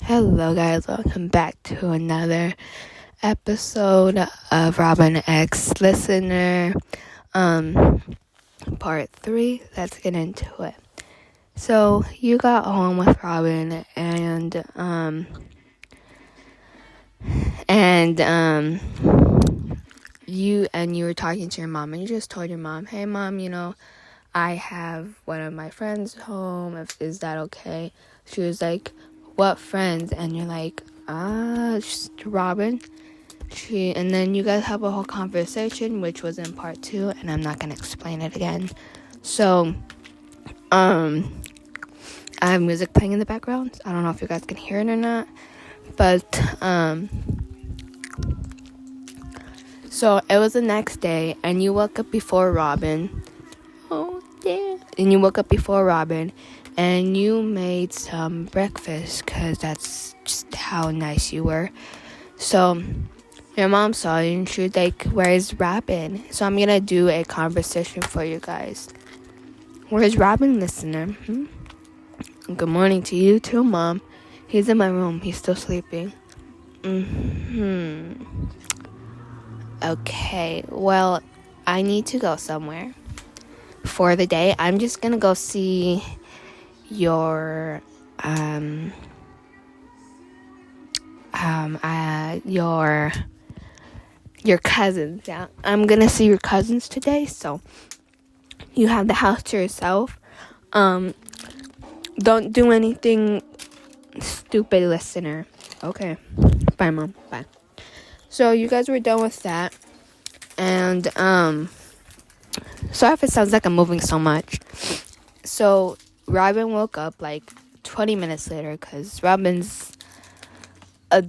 Hello guys, welcome back to another episode of Robin X Listener, part 3. Let's get into it. So, you got home with Robin and you were talking to your mom and you just told your mom, "Hey mom, I have one of my friends home. Is that okay?" She was like, "What friends?" And you're like, just Robin. And then you guys have a whole conversation, which was in part 2, and I'm not gonna explain it again. So, I have music playing in the background. I don't know if you guys can hear it or not, but so it was the next day, and you woke up before Robin. Oh yeah! And you woke up before Robin, and you made some breakfast, cause that's just how nice you were. So your mom saw you and she was like, "Where's Robin?" So I'm gonna do a conversation for you guys. Where's Robin, listener? Good morning to you too, Mom. He's in my room. He's still sleeping. Okay, well, I need to go somewhere for the day. I'm just gonna go see your cousins. Yeah, I'm gonna see your cousins today, so you have the house to yourself. Don't do anything stupid, listener. Okay, bye, Mom. Bye. So you guys were done with that, and sorry if it sounds like I'm moving so much. So Robin woke up like 20 minutes later because Robin's a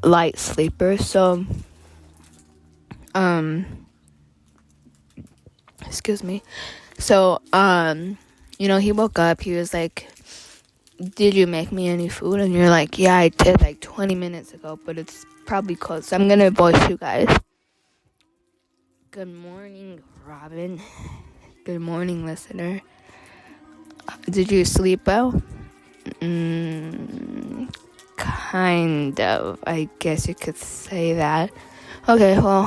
light sleeper. So excuse me. So he woke up. He was like, "Did you make me any food?" And you're like, "Yeah, I did like 20 minutes ago, but it's probably cold." So I'm gonna voice you guys. Good morning, Robin. Good morning, listener. Did you sleep well? Kind of. I guess you could say that. Okay, well,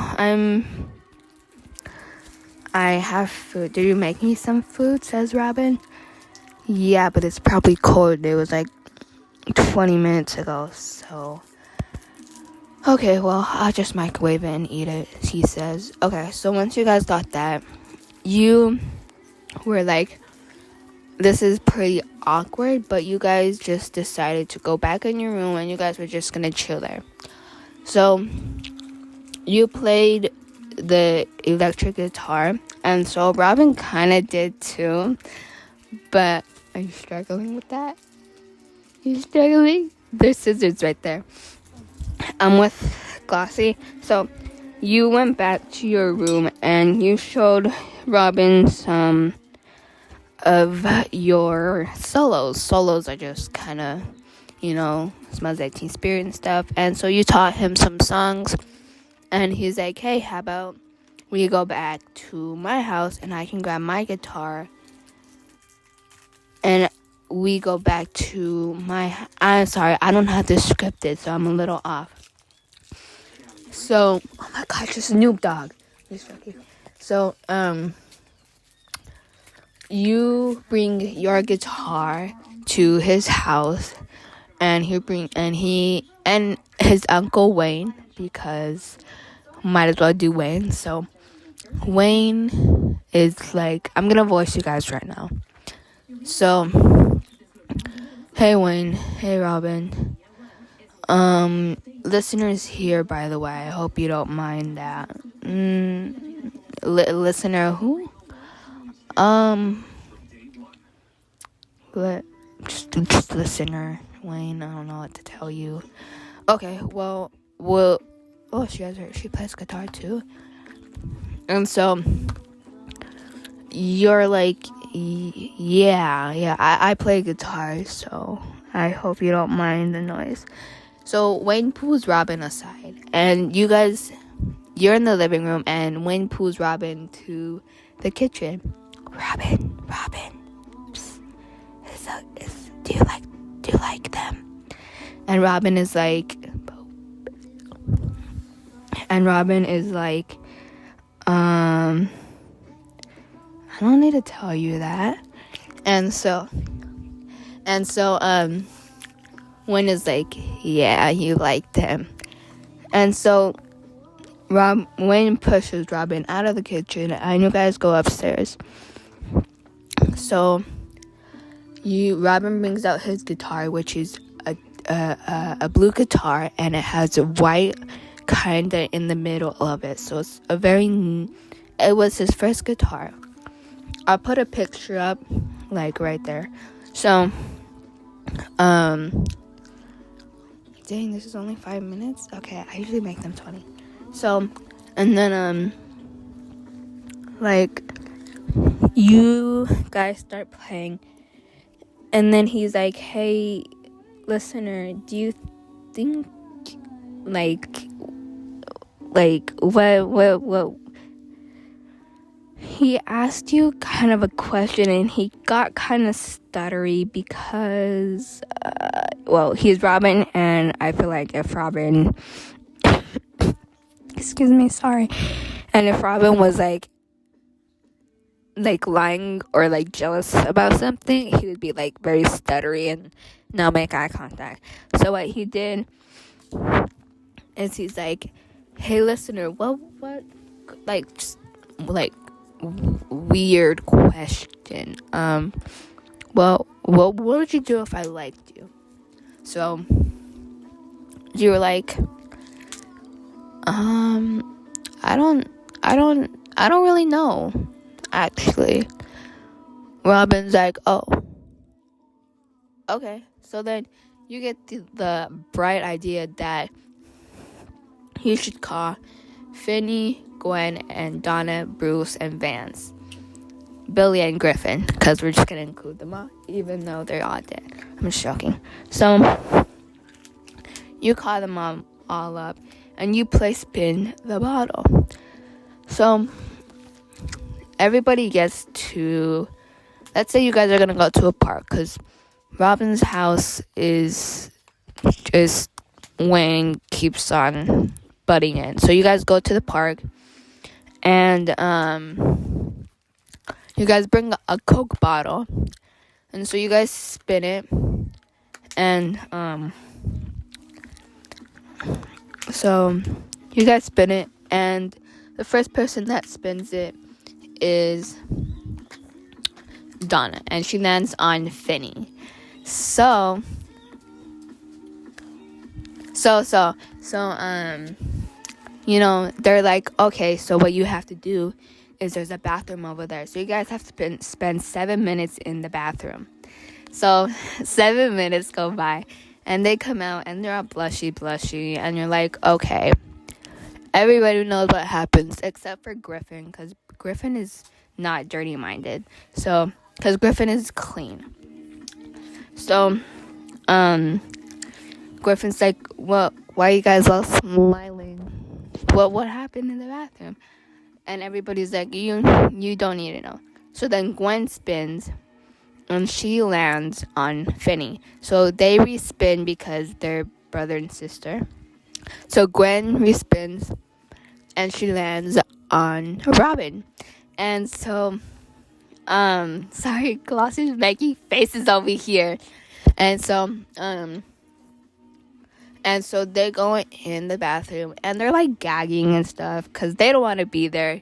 I have food. Did you make me some food? Says Robin. Yeah, but it's probably cold. It was like 20 minutes ago, so. Okay, well, I'll just microwave it and eat it, he says. Okay, so once you guys got that, you were like, this is pretty awkward, but you guys just decided to go back in your room and you guys were just gonna chill there. So, you played the electric guitar, and so Robin kind of did too, but are you struggling with that? You struggling? There's scissors right there. I'm with Glossy. So you went back to your room and you showed Robin some of your solos. Solos are just kind of, smells like Teen Spirit and stuff. And so you taught him some songs. And he's like, "Hey, how about we go back to my house and I can grab my guitar and we go back to I'm sorry, I don't have this scripted, so I'm a little off. So, oh my gosh, it's a noob dog. So, you bring your guitar to his house, and he and his uncle Wayne, because might as well do Wayne. So, Wayne is like, I'm gonna voice you guys right now. So, hey Wayne, hey Robin. Listeners here, by the way. I hope you don't mind that. Listener who? Just listener, Wayne. I don't know what to tell you. Okay, well, oh, she plays guitar too. And so, you're like, yeah, I play guitar, so I hope you don't mind the noise. So Wayne pulls Robin aside, and you're in the living room, and Wayne pulls Robin to the kitchen. Robin, psst, do you like them? And Robin is like, I don't need to tell you that. And so Gwen is like, yeah, you liked him. And so Gwen pushes Robin out of the kitchen, and you guys go upstairs. So Robin brings out his guitar, which is a blue guitar, and it has a white kinda in the middle of it. So it's it was his first guitar. I'll put a picture up, like right there. So, dang, this is only 5 minutes. Okay, I usually make them 20. So, and then like you guys start playing, and then he's like, "Hey, listener, do you think like what?" He asked you kind of a question, and he got kind of stuttery because, he's Robin, and I feel like if Robin, excuse me, sorry, and if Robin was like lying or like jealous about something, he would be like very stuttery and not make eye contact. So what he did is he's like, "Hey, listener, what weird question. What would you do if I liked you?" So you were like, I don't really know, actually. Robin's like, "Oh, okay." So then you get the bright idea that you should call Finny, Gwen, and Donna, Bruce, and Vance, Billy, and Griffin, because we're just going to include them all, even though they're all dead. I'm just joking. So, you call them all up, and you play spin the bottle. So, everybody gets to, let's say you guys are going to go to a park, because Robin's house is just Wayne keeps on butting in. So, you guys go to the park, and you guys bring a Coke bottle, and so you guys spin it, and so you guys spin it, and the first person that spins it is Donna, and she lands on Finny. So they're like, "Okay, so what you have to do is there's a bathroom over there. So you guys have to spend 7 minutes in the bathroom." So 7 minutes go by, and they come out, and they're all blushy, and you're like, okay, everybody knows what happens except for Griffin, because Griffin is not dirty-minded. So, because Griffin is clean. So, Griffin's like, "Well, why are you guys all smiling? What happened in the bathroom?" And everybody's like, you don't need to know. So then Gwen spins, and she lands on Finny. So they respin because they're brother and sister. So Gwen respins, and she lands on Robin. And so, sorry, Glossie's making faces over here. And so they go in the bathroom, and they're like gagging and stuff because they don't want to be there.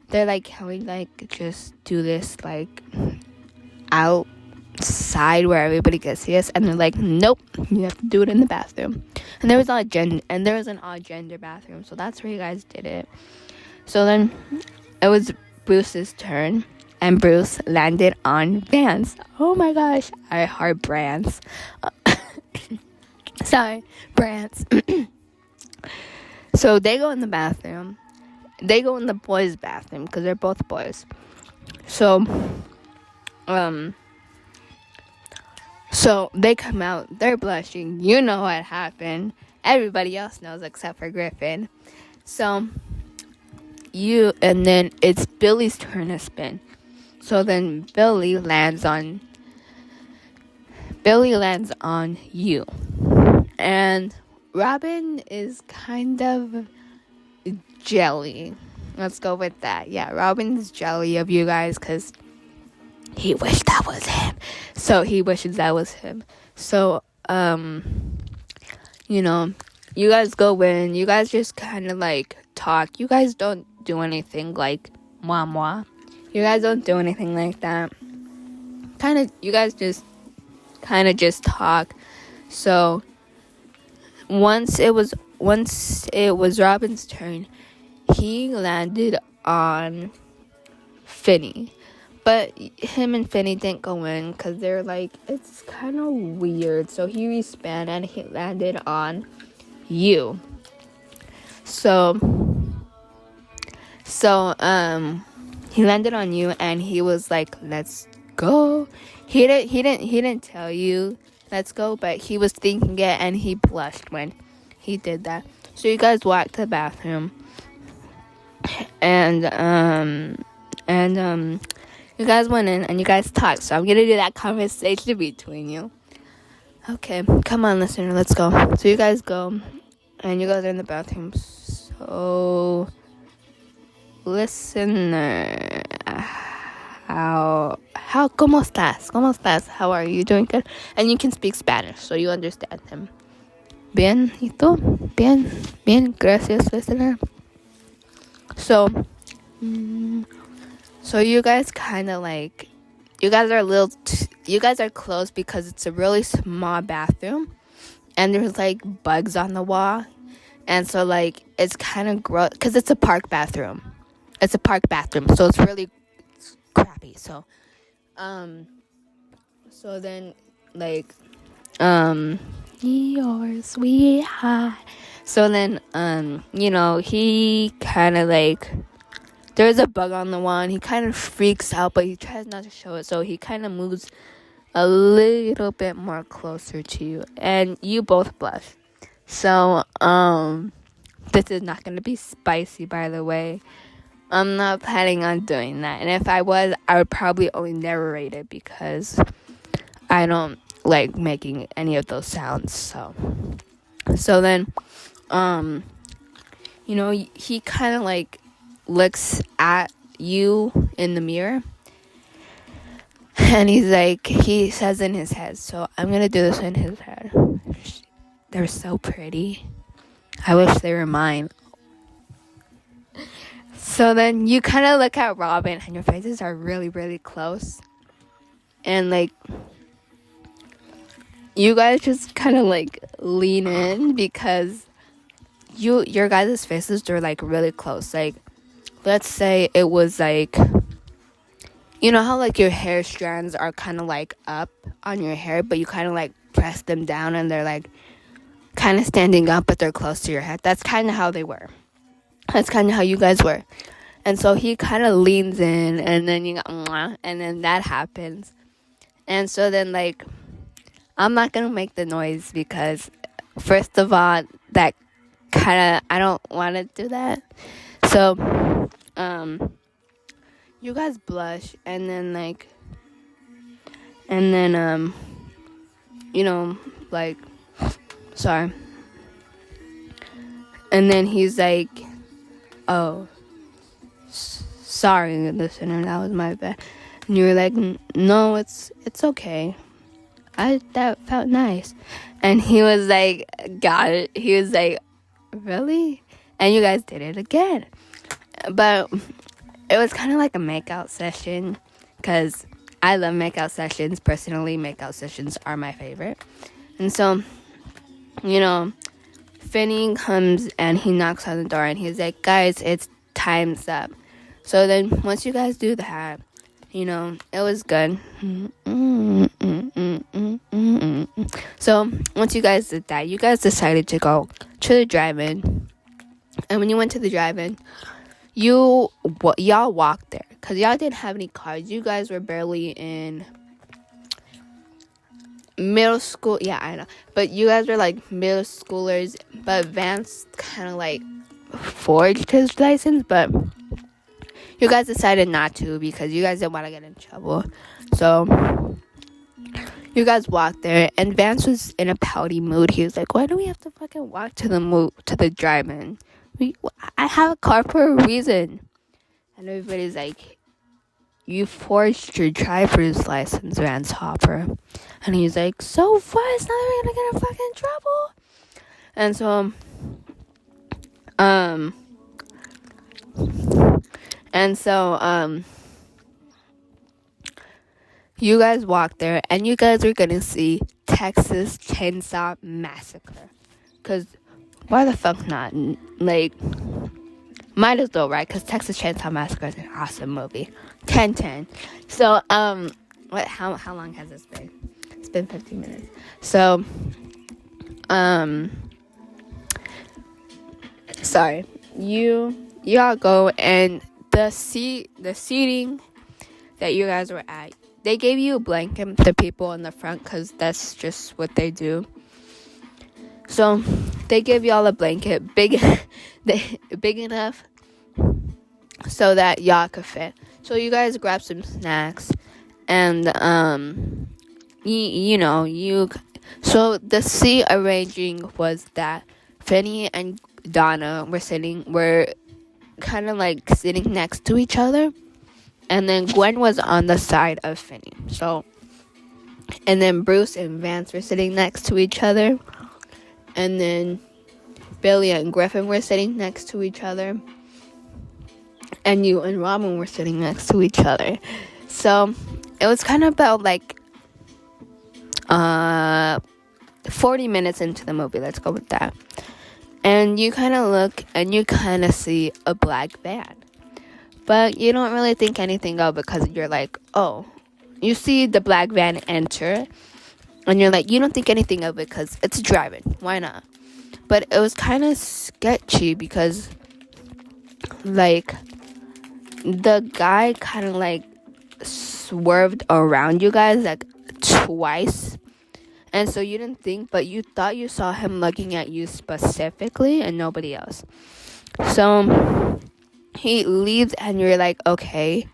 They're like, "Can we just do this outside where everybody can see us?" And they're like, "Nope, you have to do it in the bathroom." And there was an odd gender bathroom, so that's where you guys did it. So then it was Bruce's turn, and Bruce landed on Vance. Oh my gosh, I heart brands. Sorry, brands. So they go in the bathroom. They go in the boys' bathroom because they're both boys. So they come out. They're blushing. You know what happened. Everybody else knows except for Griffin. So and then it's Billy's turn to spin. So then Billy lands on you. And Robin is kind of jelly. Let's go with that. Yeah, Robin's jelly of you guys because he wished that was him. So he wishes that was him. So, you know, you guys go in. You guys just kind of like talk. You guys don't do anything like moi moi. You guys don't do anything like that. You guys just kind of just talk. So once it was Robin's turn, he landed on Finny. But him and Finny didn't go in because they're like, it's kind of weird. So he respawned and he landed on you. So he landed on you and he was like, let's go. He didn't tell you let's go, but he was thinking it and he blushed when he did that. So you guys walked to the bathroom and you guys went in and you guys talked. So I'm gonna do that conversation between you. Okay, come on, listener, let's go. So you guys go and you guys are in the bathroom. So listener, how ¿cómo estás? How are you? Doing good? And you can speak Spanish, so you understand him. Bien, ¿y tú? Bien, gracias, listener. So you guys kind of like, you guys are close because it's a really small bathroom, and there's like bugs on the wall, and so like it's kind of gross because it's a park bathroom. So it's really crappy. So then like your sweetheart. So then he kind of like, there's a bug on the wall and he kind of freaks out, but he tries not to show it. So he kind of moves a little bit more closer to you and you both blush. So this is not going to be spicy, by the way. I'm not planning on doing that. And if I was, I would probably only narrate it because I don't like making any of those sounds. So then, he kind of like looks at you in the mirror. And he says in his head, so I'm going to do this in his head. They're so pretty. I wish they were mine. So then you kind of look at Robin and your faces are really, really close. And like, you guys just kind of like lean in because your guys' faces are like really close. Like, let's say it was like, you know how like your hair strands are kind of like up on your hair, but you kind of like press them down and they're like kind of standing up, but they're close to your head. That's kind of how they were. That's kind of how you guys were. And so he kind of leans in and then you go, mwah, and then that happens. And so then like, I'm not going to make the noise because first of all, that kind of, I don't want to do that. So, you guys blush and then like, sorry. And then he's like, oh, sorry, listener, that was my bad. And you were like, no, it's okay. That felt nice. And he was like, got it. He was like, really? And you guys did it again. But it was kind of like a makeout session because I love makeout sessions. Personally, makeout sessions are my favorite. And so, Finny comes and he knocks on the door and he's like, guys, it's time's up. So then once you guys do that, it was good. So once you guys did that, you guys decided to go to the drive-in. And when you went to the drive-in, y'all walked there because y'all didn't have any cars. You guys were barely in middle school. Yeah, I know. But you guys were like middle schoolers. But Vance kind of like forged his license. But you guys decided not to because you guys didn't want to get in trouble. So You guys walked there, and Vance was in a pouty mood. He was like, "Why do we have to fucking walk to the drive-in? I have a car for a reason." And everybody's like, "You forged your driver's license, Vance Hopper." And he's like, "So what? It's not even gonna get in fucking trouble." And so, you guys walk there, and you guys are gonna see Texas Chainsaw Massacre. Cause why the fuck not? Like, might as well, right? Cause Texas Chainsaw Massacre is an awesome movie. 10/10. So, what? How long has this been? It's been 15 minutes. So, sorry. Y'all go, and the seating that you guys were at, they gave you a blanket to people in the front because that's just what they do. So they give y'all a blanket big enough so that y'all could fit. So you guys grab some snacks, and so the seat arranging was that Finny and Donna were kind of like sitting next to each other. And then Gwen was on the side of Finny. So, and then Bruce and Vance were sitting next to each other. And then Billy and Griffin were sitting next to each other. And you and Robin were sitting next to each other. So, it was kind of about like 40 minutes into the movie. Let's go with that. And you kind of look and you kind of see a black van. But you don't really think anything of it because you're like, oh, you see the black van enter, and you're like, you don't think anything of it because it's driving. Why not? But it was kind of sketchy because, like, the guy kind of, like, swerved around you guys, like, twice. And so you didn't think, but you thought you saw him looking at you specifically and nobody else. So he leaves, and you're like, okay,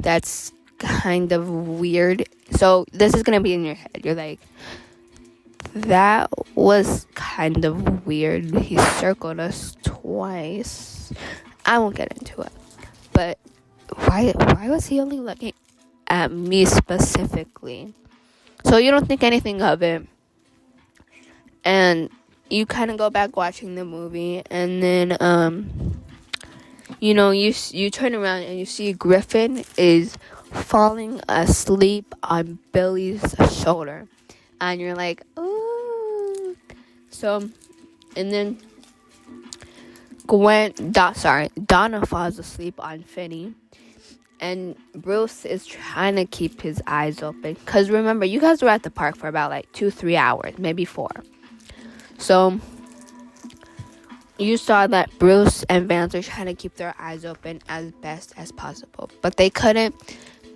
that's kind of weird. So this is gonna be in your head. You're like, that was kind of weird. He circled us twice. I won't get into it, but why was he only looking at me specifically? So you don't think anything of it, and you kind of go back watching the movie, and then you turn around and you see Griffin is falling asleep on Billy's shoulder. And you're like, ooh. So, and then Donna falls asleep on Finny. And Bruce is trying to keep his eyes open. Because remember, you guys were at the park for about like 2-3 hours, maybe 4. So you saw that Bruce and Vance are trying to keep their eyes open as best as possible. But they couldn't.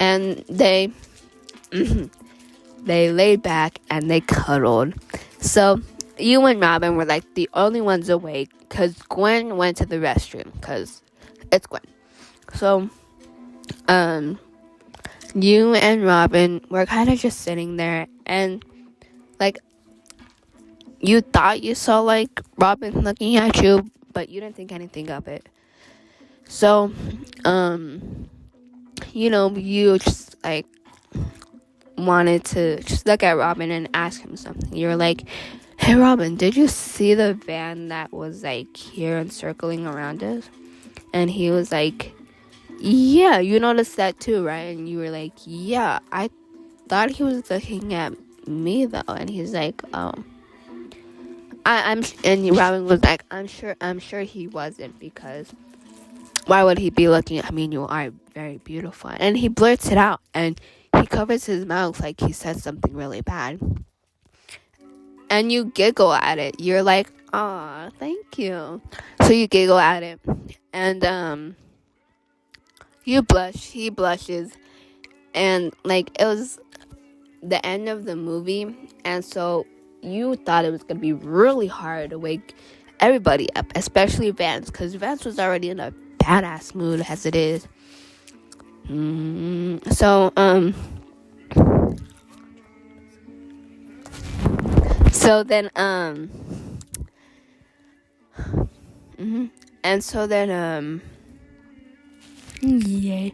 And they laid back and they cuddled. So you and Robin were like the only ones awake. Because Gwen went to the restroom. Because it's Gwen. So you and Robin were kind of just sitting there, and like you thought you saw like Robin looking at you, but you didn't think anything of it. So you just like wanted to just look at Robin and ask him something. You were like, hey Robin, did you see the van that was like here and circling around us? And he was like, yeah, you noticed that too, right? And you were like, yeah, I thought he was looking at me though. And he's like, and Robin was like, I'm sure he wasn't, because why would he be looking at me? You are very beautiful. And he blurts it out, and he covers his mouth like he said something really bad. And you giggle at it. You're like, aw, thank you. So you giggle at it, and you blush, he blushes, and like it was the end of the movie, and so you thought it was gonna be really hard to wake everybody up, especially Vance, because Vance was already in a badass mood as it is. So So then, yeah.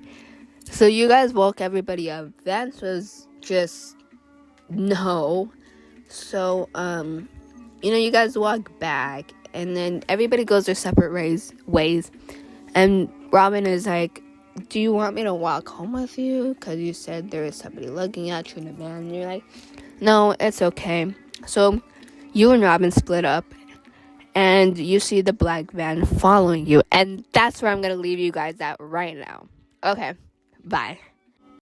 So you guys woke everybody up. Vance was just no. So, you guys walk back, and then everybody goes their separate ways. And Robin is like, do you want me to walk home with you? Because you said there was somebody looking at you in the van. And you're like, no, it's okay. So you and Robin split up, and you see the black van following you. And that's where I'm going to leave you guys at right now. Okay, bye.